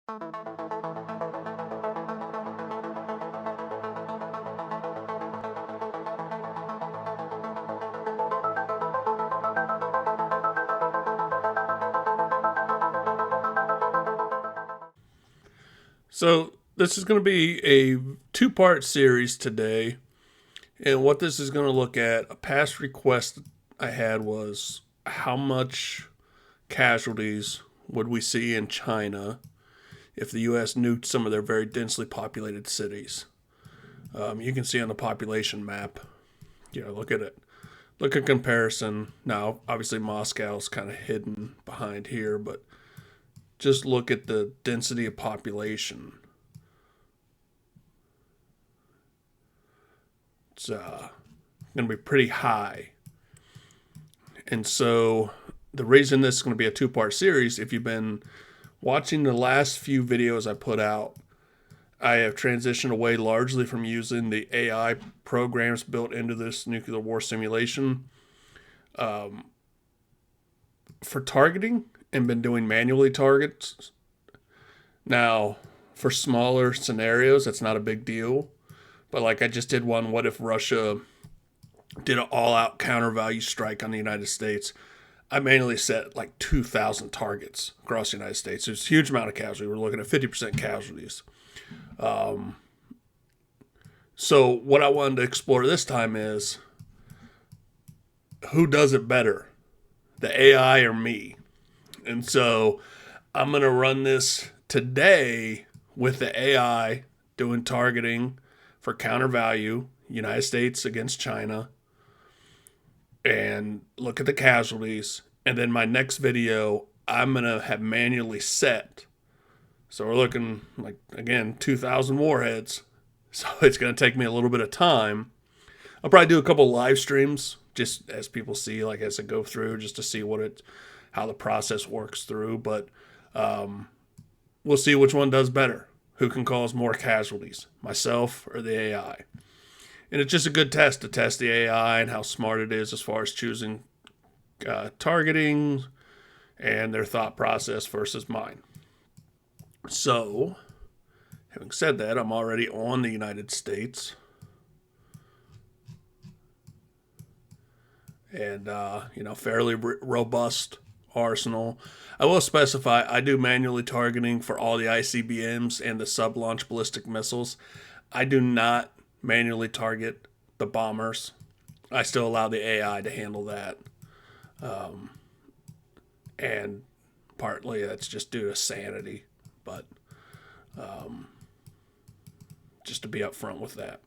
So, this is going to be a two-part series today. And what this is going to look at, a past request I had was how much casualties would we see in China if the U.S. nuked some of their very densely populated cities. You can see on the population map, look at it. Look at comparison. Now, obviously, Moscow's kind of hidden behind here, but just look at the density of population. It's going to be pretty high. And so the reason this is going to be a two-part series, if you've been watching the last few videos I put out, I have transitioned away largely from using the AI programs built into this nuclear war simulation for targeting and been doing manually targets. Now, for smaller scenarios, that's not a big deal. But like I just did one, what if Russia did an all-out counter-value strike on the United States? I manually set like 2,000 targets across the United States. It's a huge amount of casualties. We're looking at 50% casualties. So what I wanted to explore this time is who does it better, the AI or me? And so I'm going to run this today with the AI doing targeting for counter value, United States against China, and look at the casualties. And then my next video, I'm going to have manually set. So we're looking like, again, 2,000 warheads. So it's going to take me a little bit of time. I'll probably do a couple live streams just as people see, like as I go through, just to see how the process works through. But we'll see which one does better. Who can cause more casualties, myself or the AI? And it's just a good test to test the AI and how smart it is as far as choosing targeting and their thought process versus mine. So, having said that, I'm already on the United States. And, fairly robust arsenal. I will specify I do manually targeting for all the ICBMs and the sub-launch ballistic missiles. I do not manually target the bombers. I still allow the AI to handle that. And partly that's just due to sanity, but just to be upfront with that.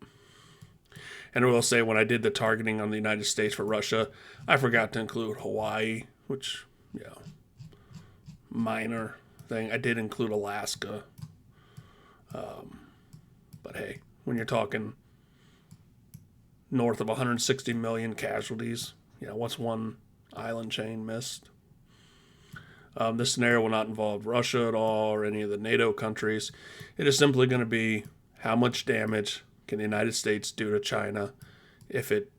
And I will say, when I did the targeting on the United States for Russia, I forgot to include Hawaii, which, minor thing. I did include Alaska. But hey, when you're talking north of 160 million casualties, what's one island chain missed? This scenario will not involve Russia at all or any of the NATO countries. It is simply going to be how much damage can the United States do to China if it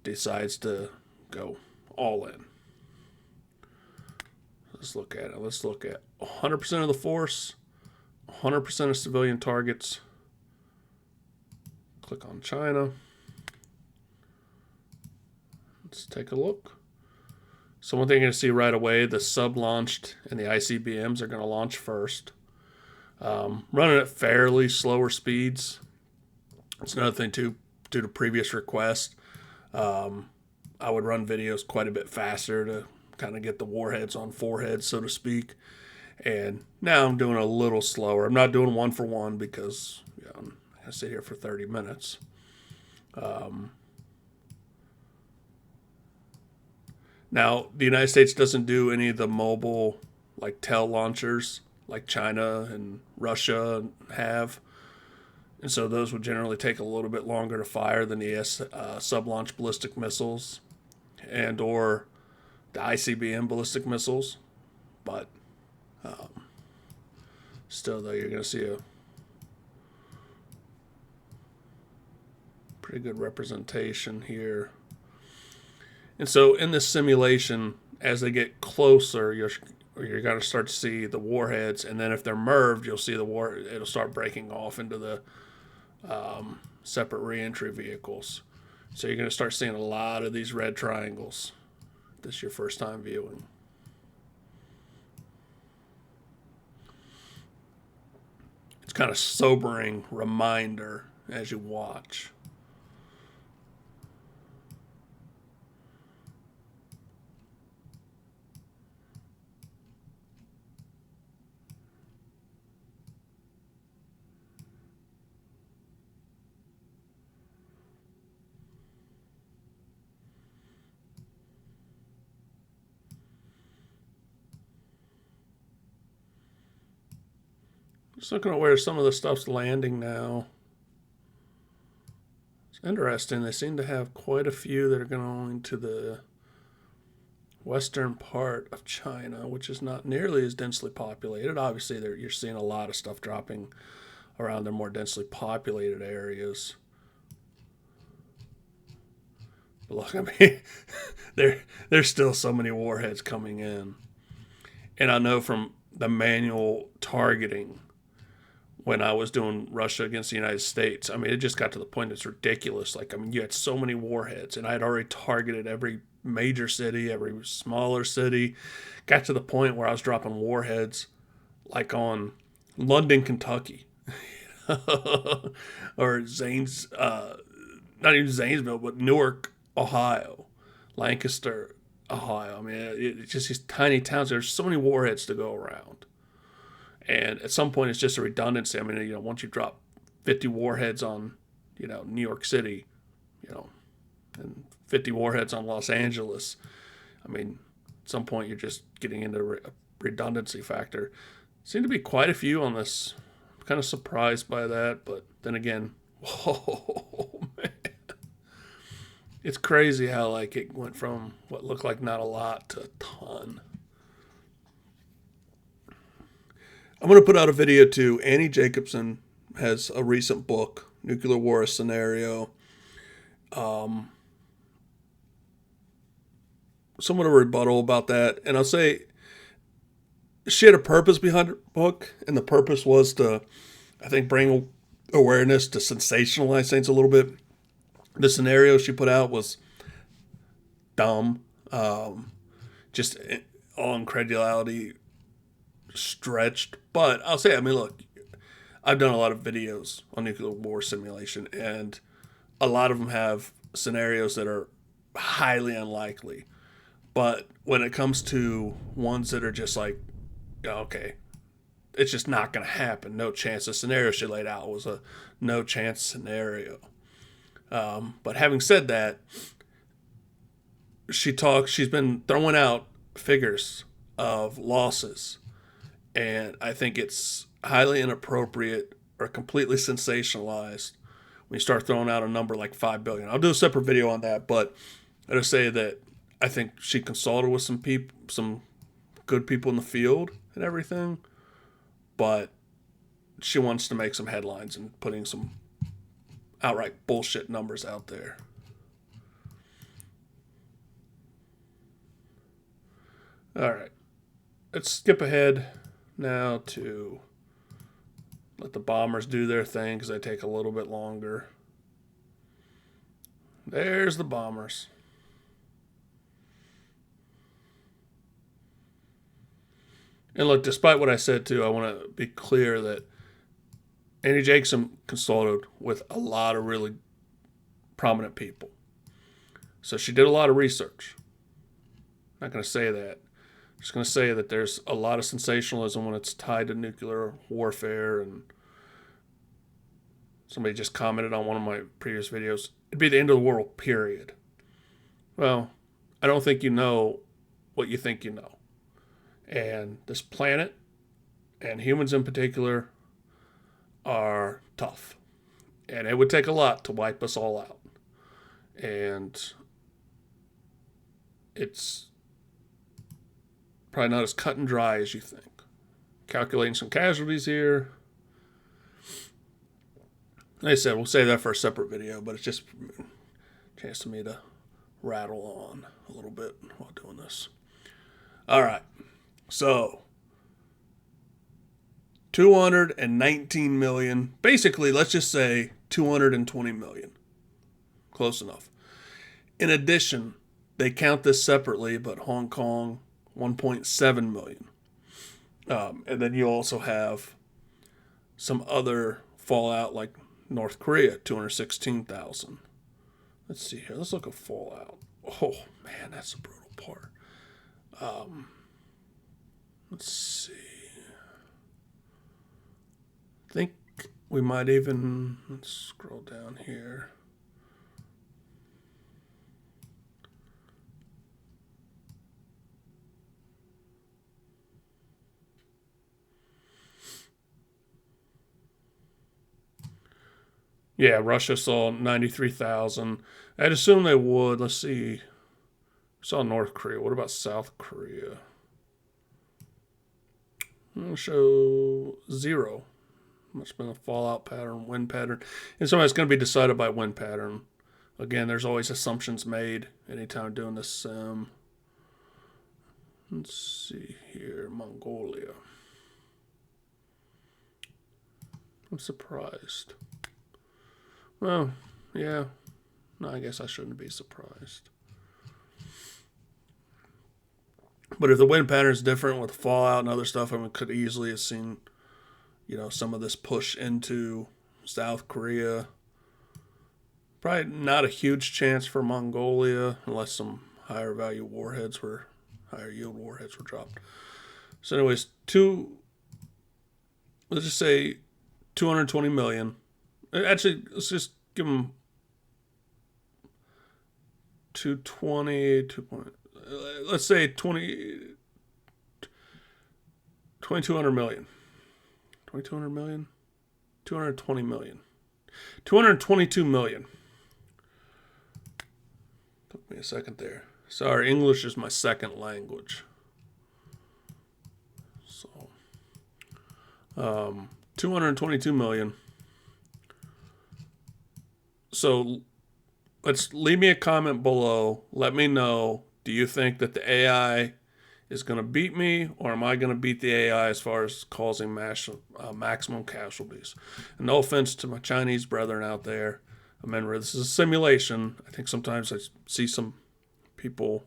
decides to go all in. Let's look at it. Let's look at 100% of the force, 100% of civilian targets. Click on China. Let's take a look. So one thing you're going to see right away, the sub-launched and the ICBMs are going to launch first. Running at fairly slower speeds. It's another thing too, due to previous requests. I would run videos quite a bit faster to kind of get the warheads on foreheads, so to speak. And now I'm doing a little slower. I'm not doing one for one because I'm going to sit here for 30 minutes. Now, the United States doesn't do any of the mobile, like TEL launchers, like China and Russia have. And so those would generally take a little bit longer to fire than the sub-launch ballistic missiles and or the ICBM ballistic missiles. But still, though, you're going to see a pretty good representation here. And so in this simulation, as they get closer, you're going to start to see the warheads, and then if they're merged, you'll see it'll start breaking off into the separate reentry vehicles. So you're going to start seeing a lot of these red triangles. This is your first time viewing. It's kind of sobering reminder as you watch. Just looking at where some of the stuff's landing now. It's interesting. They seem to have quite a few that are going to the western part of China, which is not nearly as densely populated. Obviously, you're seeing a lot of stuff dropping around their more densely populated areas. But look, I mean, there's still so many warheads coming in. And I know from the manual targeting when I was doing Russia against the United States, I mean, it just got to the point it's ridiculous. Like, I mean, you had so many warheads, and I had already targeted every major city, every smaller city. Got to the point where I was dropping warheads like on London, Kentucky, or Zanes, not even Zanesville, but Newark, Ohio, Lancaster, Ohio. I mean, it's just these tiny towns. There's so many warheads to go around. And at some point, it's just a redundancy. I mean, once you drop 50 warheads on, New York City, and 50 warheads on Los Angeles, I mean, at some point, you're just getting into a redundancy factor. Seem to be quite a few on this. I'm kind of surprised by that, but then again, whoa, man. It's crazy how, like, it went from what looked like not a lot to a ton. I'm going to put out a video too. Annie Jacobson has a recent book, Nuclear War Scenario. Somewhat of a rebuttal about that. And I'll say she had a purpose behind her book, and the purpose was to, I think, bring awareness to sensationalize things a little bit. The scenario she put out was dumb. Just all incredulity stretched. But I'll say, I mean, look, I've done a lot of videos on nuclear war simulation, and a lot of them have scenarios that are highly unlikely. But when it comes to ones that are just like, okay, it's just not going to happen, no chance. The scenario she laid out was a no chance scenario. But having said that, she's been throwing out figures of losses, and I think it's highly inappropriate or completely sensationalized when you start throwing out a number like 5 billion. I'll do a separate video on that, but I just say that I think she consulted with some good people in the field and everything, but she wants to make some headlines and putting some outright bullshit numbers out there. All right, let's skip ahead now to let the bombers do their thing because they take a little bit longer. There's the bombers. And look, despite what I said too, I want to be clear that Annie Jacobson consulted with a lot of really prominent people. So she did a lot of research. I'm not going to say that. I'm just going to say that there's a lot of sensationalism when it's tied to nuclear warfare. And somebody just commented on one of my previous videos, it'd be the end of the world, period. Well, I don't think you know what you think you know. And this planet, and humans in particular, are tough. And it would take a lot to wipe us all out. And it's probably not as cut and dry as you think. Calculating some casualties here. Like I said, we'll save that for a separate video, but it's just a chance for me to rattle on a little bit while doing this. All right. So 219 million. Basically, let's just say 220 million. Close enough. In addition, they count this separately, but Hong Kong 1.7 million. And then you also have some other fallout like North Korea, 216,000. Let's see here. Let's look at fallout. Oh, man, that's a brutal part. Let's see. I think we might even, let's scroll down here. Yeah, Russia saw 93,000. I'd assume they would. Let's see. Saw North Korea. What about South Korea? I'll show 0. Must have been a fallout pattern, wind pattern. And so it's going to be decided by wind pattern. Again, there's always assumptions made anytime doing this sim. Let's see here. Mongolia. I'm surprised. Well, yeah. No, I guess I shouldn't be surprised. But if the wind pattern is different with fallout and other stuff, I mean, could easily have seen, some of this push into South Korea. Probably not a huge chance for Mongolia unless some higher yield warheads were dropped. So, anyways, let's just say 220 million. Actually, let's just give them 220, let's say 2,200 million. 2,200 million? 220 million. 222 million. Took me a second there. Sorry, English is my second language. So, 222 million. So let's leave me a comment below. Let me know. Do you think that the AI is going to beat me, or am I going to beat the AI as far as causing maximum casualties? And no offense to my Chinese brethren out there. Remember, this is a simulation. I think sometimes I see some people.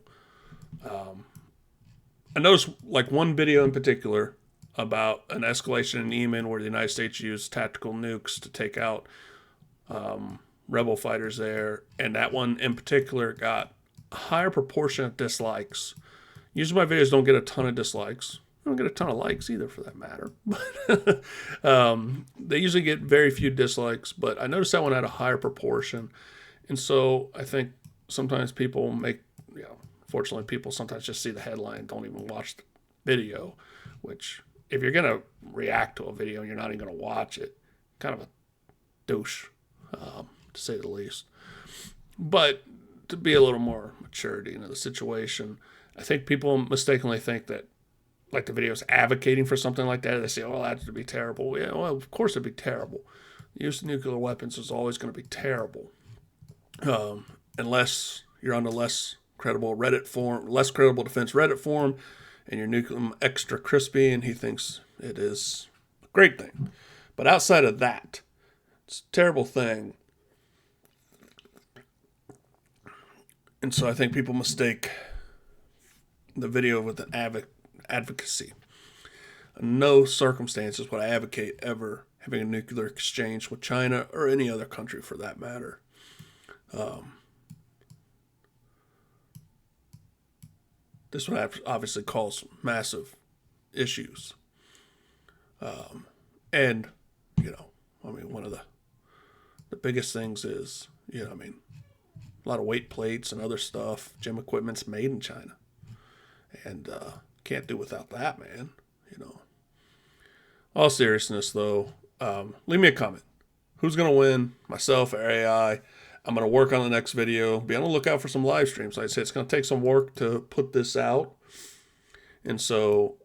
I noticed like one video in particular about an escalation in Yemen where the United States used tactical nukes to take out rebel fighters there, and that one in particular got a higher proportion of dislikes. Usually my videos don't get a ton of dislikes. I don't get a ton of likes either, for that matter. But they usually get very few dislikes, but I noticed that one had a higher proportion. And so I think sometimes people fortunately people sometimes just see the headline and don't even watch the video, which if you're going to react to a video and you're not even going to watch it, kind of a douche, to say the least. But to be a little more maturity into the situation, I think people mistakenly think that like the video is advocating for something like that. They say, oh, that's to be terrible. Yeah, well, of course it'd be terrible. The use of nuclear weapons is always going to be terrible. Unless you're on the less credible defense Reddit forum, and your nuclear extra crispy, and he thinks it is a great thing. But outside of that, it's a terrible thing. And so I think people mistake the video with an advocacy. In no circumstances would I advocate ever having a nuclear exchange with China or any other country for that matter. This would obviously cause massive issues. And, one of the biggest things is, a lot of weight plates and other stuff, gym equipment's made in China. And can't do without that, man. All seriousness, though, leave me a comment. Who's going to win, myself or AI? I'm going to work on the next video. Be on the lookout for some live streams. Like I said, it's going to take some work to put this out. And so,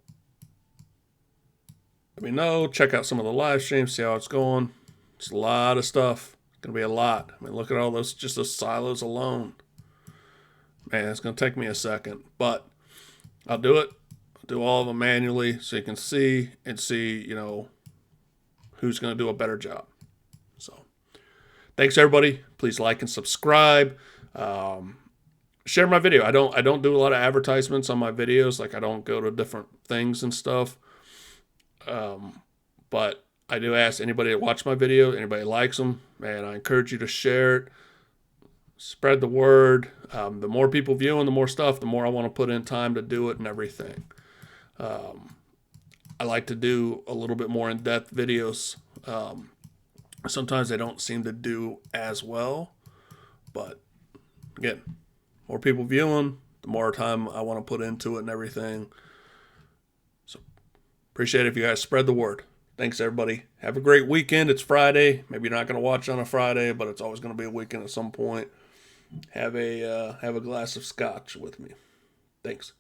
let me know. Check out some of the live streams. See how it's going. It's a lot of stuff. It's going to be a lot. Look at all those silos alone. Man, it's going to take me a second. But I'll do it. do all of them manually so you can see and see, who's going to do a better job. So thanks everybody. Please like and subscribe. Share my video. I don't do a lot of advertisements on my videos. Like I don't go to different things and stuff. But I do ask anybody that watch my video, anybody likes them, man, I encourage you to share it. Spread the word. The more people viewing, the more stuff, the more I want to put in time to do it and everything. I like to do a little bit more in-depth videos. Sometimes they don't seem to do as well. But again, more people viewing, the more time I want to put into it and everything. So appreciate it if you guys spread the word. Thanks, everybody. Have a great weekend. It's Friday. Maybe you're not going to watch on a Friday, but it's always going to be a weekend at some point. Have a glass of scotch with me. Thanks.